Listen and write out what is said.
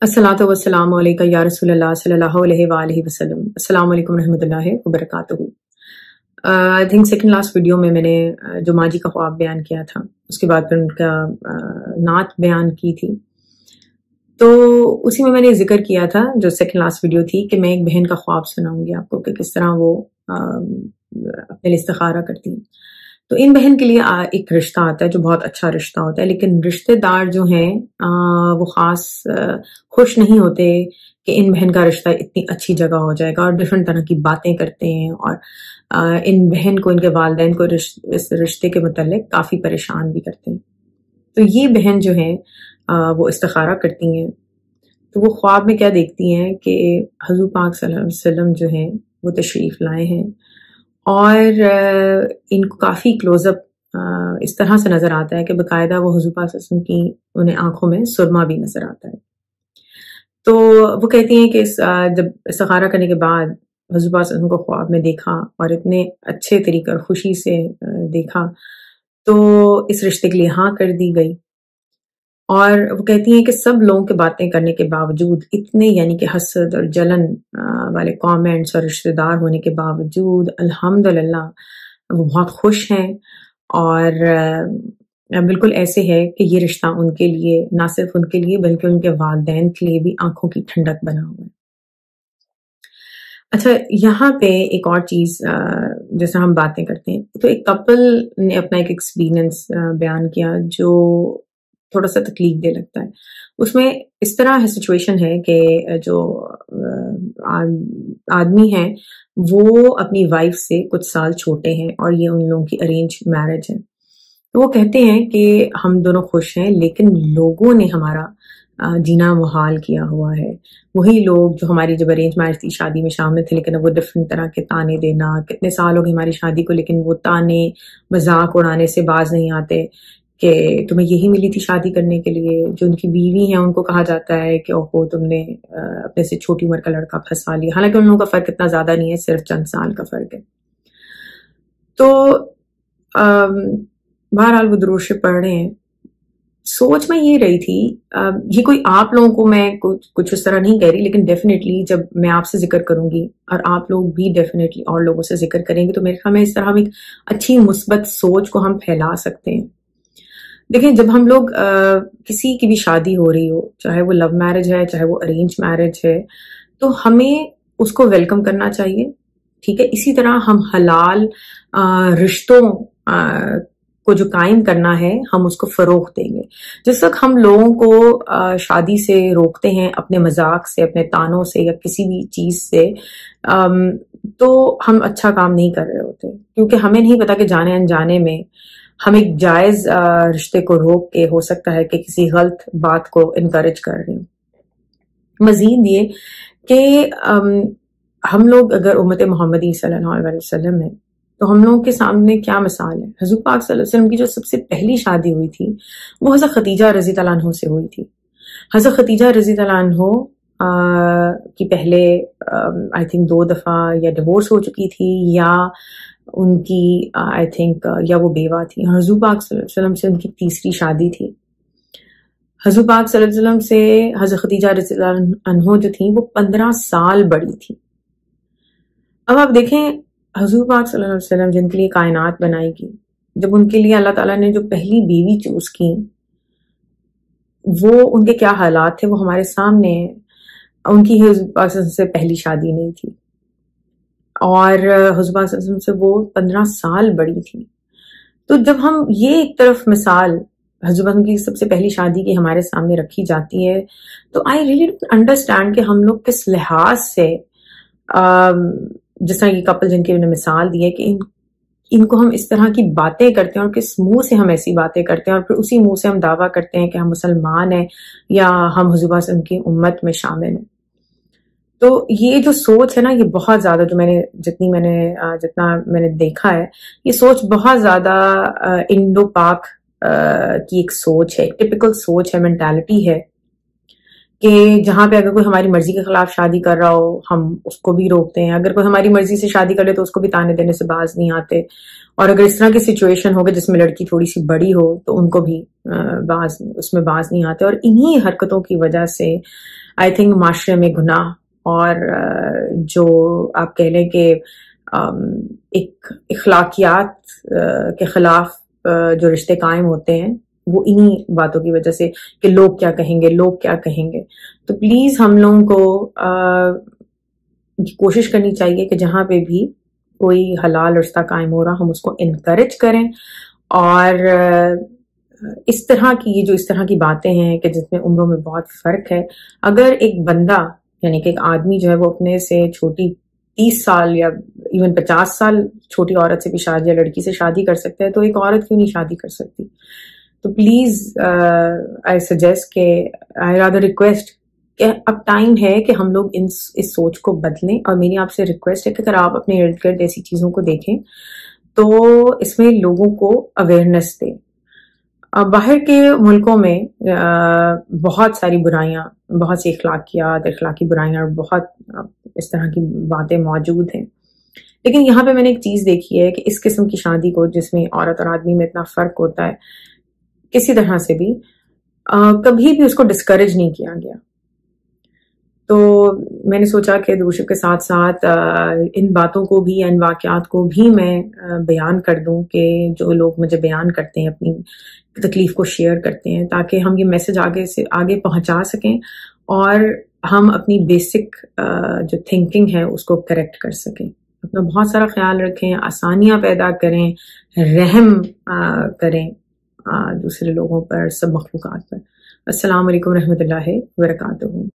अस्सलातु वस्सलामु अलैका या रसूल अल्लाह सल्लल्लाहु अलैहि वआलिहि वसल्लम। अस्सलाम वालेकुम रहमतुल्लाहि व बरकातुहू। I think second last video में मैंने जो माजी का ख्वाब बयान किया था, उसके बाद फिर उनका नात बयान की थी। तो उसी में मैंने जिक्र किया था, जो सेकंड लास्ट वीडियो थी, कि मैं एक बहन का ख्वाब सुनाऊंगी आपको कि किस तरह वो अपने लिए इस्तिखारा करती है। तो इन बहन के लिए एक रिश्ता आता है जो बहुत अच्छा रिश्ता होता है, लेकिन रिश्तेदार जो हैं वो खास खुश नहीं होते कि इन बहन का रिश्ता इतनी अच्छी जगह हो जाएगा, और डिफरेंट तरह की बातें करते हैं और इन बहन को, इनके वालिदैन को इस रिश्ते के मुताल्लिक काफी परेशान भी करते हैं। तो ये बहन जो है वो इस्तिखारा करती हैं। तो वो ख्वाब में क्या देखती हैं कि हुज़ूर पाक सल्लल्लाहु अलैहि वसल्लम जो हैं वो तशरीफ लाए हैं, और इनको काफी क्लोजअप इस तरह से नजर आता है कि बाकायदा वो हुज़ूर पाक सल्लल्लाहु अलैहि वसल्लम की उन्हें आंखों में सुरमा भी नजर आता है। तो वो कहती हैं कि जब इस्तिखारा करने के बाद हुज़ूर पाक सल्लल्लाहु अलैहि वसल्लम को ख्वाब में देखा और इतने अच्छे तरीके और खुशी से देखा, तो इस रिश्ते के लिए हाँ कर दी गई। और वो कहती हैं कि सब लोगों के बातें करने के बावजूद, इतने यानी कि हसद और जलन वाले कमेंट्स और रिश्तेदार होने के बावजूद, अल्हम्दुलिल्लाह वो बहुत खुश हैं, और बिल्कुल ऐसे है कि ये रिश्ता उनके लिए, ना सिर्फ उनके लिए बल्कि उनके वालिदैन के लिए भी आंखों की ठंडक बना हुआ है। अच्छा, यहाँ पे एक और चीज, जैसे हम बातें करते हैं, तो एक कपल ने अपना एक एक्सपीरियंस बयान किया जो थोड़ा सा तकलीफ दे लगता है। उसमें इस तरह है, सिचुएशन है कि जो आदमी है वो अपनी वाइफ से कुछ साल छोटे हैं, और ये उन लोगों की अरेंज मैरिज है। तो वो कहते हैं कि हम दोनों खुश हैं, लेकिन लोगों ने हमारा जीना मुहाल किया हुआ है। वही लोग जो हमारी जब अरेंज मैरिज थी, शादी में शामिल थे, लेकिन अब वो डिफरेंट तरह के ताने देना, कितने साल हो गए हमारी शादी को, लेकिन वो ताने मजाक उड़ाने से बाज नहीं आते कि तुम्हें यही मिली थी शादी करने के लिए। जो उनकी बीवी हैं उनको कहा जाता है कि ओहो, तुमने अपने से छोटी उम्र का लड़का फंसा लिया, हालांकि उन लोगों का फर्क इतना ज्यादा नहीं है, सिर्फ चंद साल का फर्क है। तो बहरहाल वो दुरूद शरीफ पढ़ रहे हैं। सोच में ये रही थी, ये कोई आप लोगों को मैं कुछ उस तरह नहीं कह रही, लेकिन डेफिनेटली जब मैं आपसे जिक्र करूंगी और आप लोग भी डेफिनेटली और लोगों से जिक्र करेंगे, तो मेरे ख्याल में इस तरह हम एक अच्छी मुस्बत सोच को हम फैला सकते हैं। देखें, जब हम लोग किसी की भी शादी हो रही हो, चाहे वो लव मैरिज है चाहे वो अरेंज मैरिज है, तो हमें उसको वेलकम करना चाहिए, ठीक है। इसी तरह हम हलाल रिश्तों को जो कायम करना है, हम उसको फरोग देंगे। जिस वक्त हम लोगों को शादी से रोकते हैं, अपने मजाक से, अपने तानों से या किसी भी चीज से, तो हम अच्छा काम नहीं कर रहे होते, क्योंकि हमें नहीं पता कि जाने अनजाने में हम एक जायज रिश्ते को रोक के हो सकता है कि किसी गलत बात को इनकरेज कर रहे हो। मजीद ये कि हम लोग अगर उम्मत मोहम्मदी सल्लल्लाहु अलैहि वसल्लम है, तो हम लोगों के सामने क्या मिसाल है। हुज़ूर पाक सल्लल्लाहु अलैहि वसल्लम की जो सबसे पहली शादी हुई थी वो हज़रत खदीजा रज़ी अल्लाह अन्हा से हुई थी। हज़रत खदीजा रज़ी अल्लाह अन्हा की पहले आई थिंक 2 दफा या डिवोर्स हो चुकी थी, या उनकी आई थिंक या वो बेवा थी। हुज़ूर पाक सल्लल्लाहु अलैहि वसल्लम से उनकी तीसरी शादी थी। हुज़ूर पाक सल्लल्लाहु अलैहि वसल्लम से हज़रत खदीजा रज़ी अल्लाह अन्हा जो थी वो 15 साल बड़ी थी। अब आप देखें, हुज़ूर पाक सल्लल्लाहु अलैहि वसल्लम जिनके लिए कायनात बनाई गई, जब उनके लिए अल्लाह ताला ने जो पहली बीवी चूज की, वो उनके क्या हालात थे वो हमारे सामने है। उनकी हुज़ूर पाक सल्लल्लाहु अलैहि वसल्लम से पहली शादी नहीं थी, और हुज़ूर पाक सल्लल्लाहु अलैहि वसल्लम से वो 15 साल बड़ी थी। तो जब हम ये एक तरफ मिसाल हुज़ूर पाक की सबसे पहली शादी की हमारे सामने रखी जाती है, तो आई रियली डोंट अंडरस्टैंड कि हम लोग किस लिहाज से, जिस तरह ये कपल जिनकी मैंने मिसाल दी है, कि इनको हम इस तरह की बातें करते हैं, और किस मुंह से हम ऐसी बातें करते हैं, और फिर उसी मुंह से हम दावा करते हैं कि हम मुसलमान हैं या हम हुज़ूर पाक की उम्मत में शामिल हैं। तो ये जो सोच है ना, ये बहुत ज्यादा, जितना मैंने देखा है, ये सोच बहुत ज्यादा इंडो पाक की एक सोच है, टिपिकल सोच है, मेंटालिटी है, कि जहां पे अगर कोई हमारी मर्जी के खिलाफ शादी कर रहा हो, हम उसको भी रोकते हैं। अगर कोई हमारी मर्जी से शादी करे तो उसको भी ताने देने से बाज नहीं आते, और अगर इस तरह की सिचुएशन हो गई जिसमें लड़की थोड़ी सी बड़ी हो, तो उनको भी उसमें बाज नहीं आते। और इन्हीं हरकतों की वजह से आई थिंक माशरे में गुनाह और जो आप कह लें कि एक इखलाकियात के खिलाफ जो रिश्ते कायम होते हैं वो इन्हीं बातों की वजह से कि लोग क्या कहेंगे, लोग क्या कहेंगे। तो प्लीज हम लोगों को कोशिश करनी चाहिए कि जहां पे भी कोई हलाल रिश्ता कायम हो रहा हम उसको इनकरेज करें। और इस तरह की बातें हैं कि जिसमें उम्रों में बहुत फर्क है, अगर एक बंदा यानी कि एक आदमी जो है वो अपने से छोटी 30 साल या इवन 50 साल छोटी औरत से भी शादी या लड़की से शादी कर सकता है, तो एक औरत क्यों नहीं शादी कर सकती। तो प्लीज आई सजेस्ट के आई रादर रिक्वेस्ट कि अब टाइम है कि हम लोग इस सोच को बदलें। और मेरी आपसे रिक्वेस्ट है कि अगर आप अपने इर्द गिर्द ऐसी चीजों को देखें तो इसमें लोगों को अवेयरनेस दें। बाहर के मुल्कों में बहुत सारी बुराइयां, बहुत सी इखलाकी बुराइयां और बहुत इस तरह की बातें मौजूद हैं, लेकिन यहाँ पे मैंने एक चीज देखी है कि इस किस्म की शादी को जिसमें औरत और आदमी में इतना फर्क होता है, किसी तरह से भी कभी भी उसको डिस्करेज नहीं किया गया। तो मैंने सोचा कि दूसरे के साथ साथ इन बातों को भी, इन वाक़यात को भी मैं बयान कर दूं कि जो लोग मुझे बयान करते हैं, अपनी तकलीफ को शेयर करते हैं, ताकि हम ये मैसेज आगे से आगे पहुंचा सकें और हम अपनी बेसिक जो थिंकिंग है उसको करेक्ट कर सकें। अपना बहुत सारा ख्याल रखें, आसानियां पैदा करें, रहम करें दूसरे लोगों पर, सब मखलूक़ात पर। अस्सलाम वालेकुम रहमतुल्लाहि व बरकातुहू।